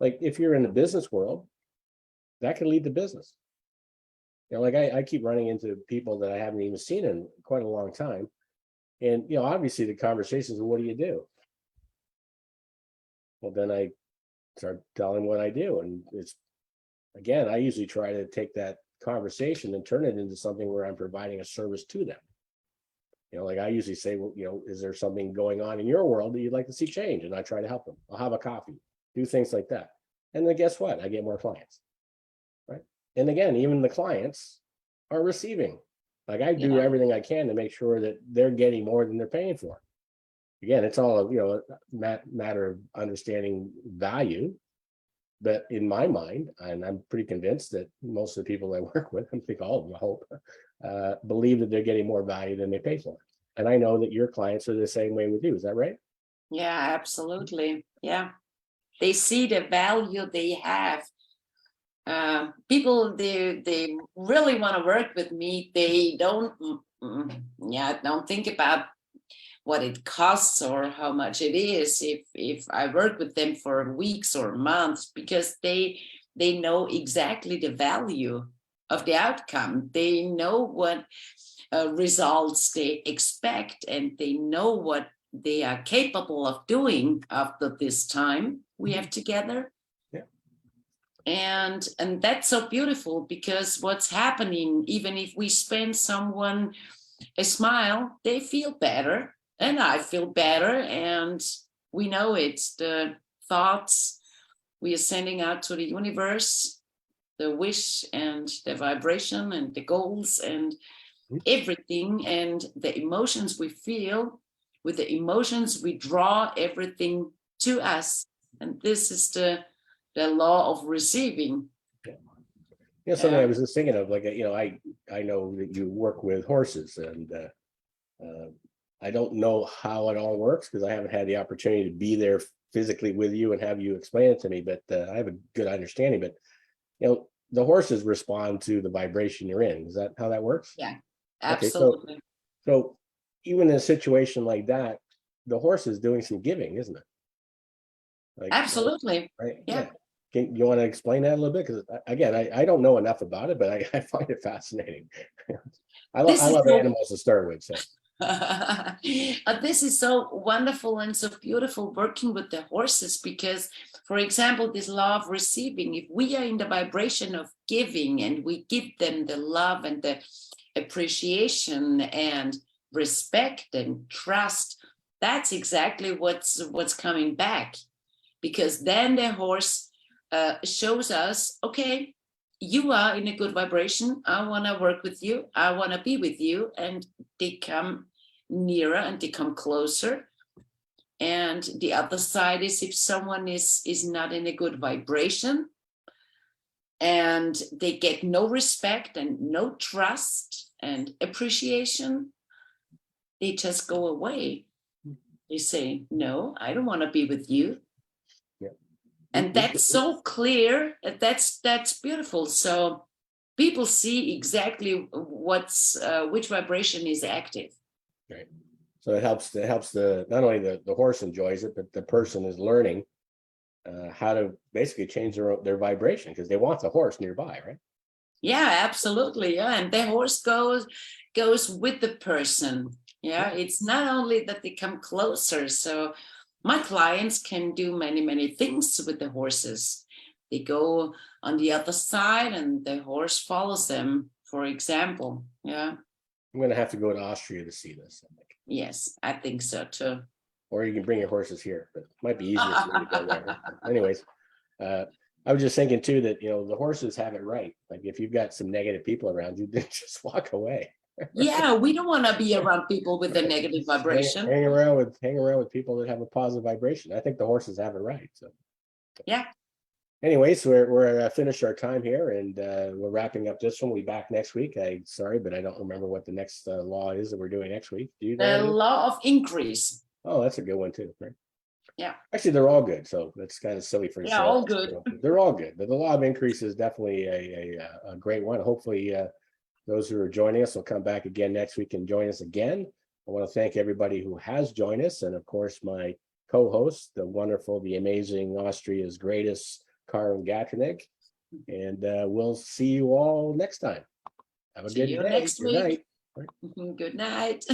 A: Like if you're in the business world, that can lead to business. I keep running into people that I haven't even seen in quite a long time. And, obviously the conversations are, what do you do? Well, then I start telling what I do. And again, I usually try to take that conversation and turn it into something where I'm providing a service to them. I usually say, well, is there something going on in your world that you'd like to see change? And I try to help them. I'll have a coffee, do things like that. And then guess what? I get more clients, right? And again, even the clients are receiving. I do everything I can to make sure that they're getting more than they're paying for. Again, it's all a matter of understanding value. But in my mind, and I'm pretty convinced that most of the people I work with, I think all of them, I hope, believe that they're getting more value than they pay for. And I know that your clients are the same way with you. Is that right?
B: Yeah, absolutely. Yeah. They see the value they have. People, they really want to work with me. They don't think about what it costs or how much it is if I work with them for weeks or months, because they know exactly the value of the outcome. They know what results they expect, and they know what they are capable of doing after this time we have together.
A: Yeah.
B: And that's so beautiful, because what's happening, even if we spend someone a smile, they feel better, and I feel better, and we know it's the thoughts we are sending out to the universe, the wish and the vibration and the goals and everything, and the emotions we feel. With the emotions we draw everything to us, and this is the law of receiving.
A: Yeah, something I was just thinking of, like, I know that you work with horses, and I don't know how it all works because I haven't had the opportunity to be there physically with you and have you explain it to me, but I have a good understanding. But the horses respond to the vibration you're in. Is that how that works?
B: Yeah,
A: Okay,
B: absolutely.
A: so even in a situation like that, the horse is doing some giving, isn't it? Like,
B: Absolutely.
A: right?
B: Yeah.
A: Can you want to explain that a little bit? Because again, I don't know enough about it, but I find it fascinating. I love animals to start with. So
B: this is so wonderful and so beautiful working with the horses, because, for example, this law of receiving, if we are in the vibration of giving and we give them the love and the appreciation and respect and trust, that's exactly what's coming back, because then the horse shows us, okay, you are in a good vibration. I want to work with you. I want to be with you. And they come nearer and they come closer. And the other side is, if someone is not in a good vibration and they get no respect and no trust and appreciation, they just go away. They say, no, I don't want to be with you. And that's so clear. That's beautiful. So people see exactly which vibration is active.
A: right. So it helps not only the horse enjoys it, but the person is learning how to basically change their vibration, because they want the horse nearby, right?
B: Yeah, absolutely. Yeah, and the horse goes with the person. Yeah, it's not only that they come closer. So my clients can do many things with the horses. They go on the other side and the horse follows them, for example. Yeah.
A: I'm going to have to go to Austria to see this, I think.
B: Yes, I think so too.
A: Or you can bring your horses here, but it might be easier for me to go there. Anyways, I was just thinking too that the horses have it right. Like, if you've got some negative people around you, then just walk away.
B: Yeah, we don't want to be around people with a negative vibration.
A: Hang around with people that have a positive vibration. I think the horses have it right. So
B: yeah.
A: Anyways, we're finished our time here, and we're wrapping up this one. We'll be back next week. Sorry, but I don't remember what the next law is that we're doing next week. Do you know?
B: The law of increase.
A: Oh, that's a good one too, right?
B: Yeah.
A: Actually, they're all good. So that's kind of silly for
B: yeah, all good.
A: They're all good. But the law of increase is definitely a great one. Hopefully, those who are joining us will come back again next week and join us again. I want to thank everybody who has joined us, and of course, my co-host, the wonderful, the amazing, Austria's greatest, Karin Gatrnik. And we'll see you all next time. Have a good day.
B: Next week.
A: Night.
B: Good night.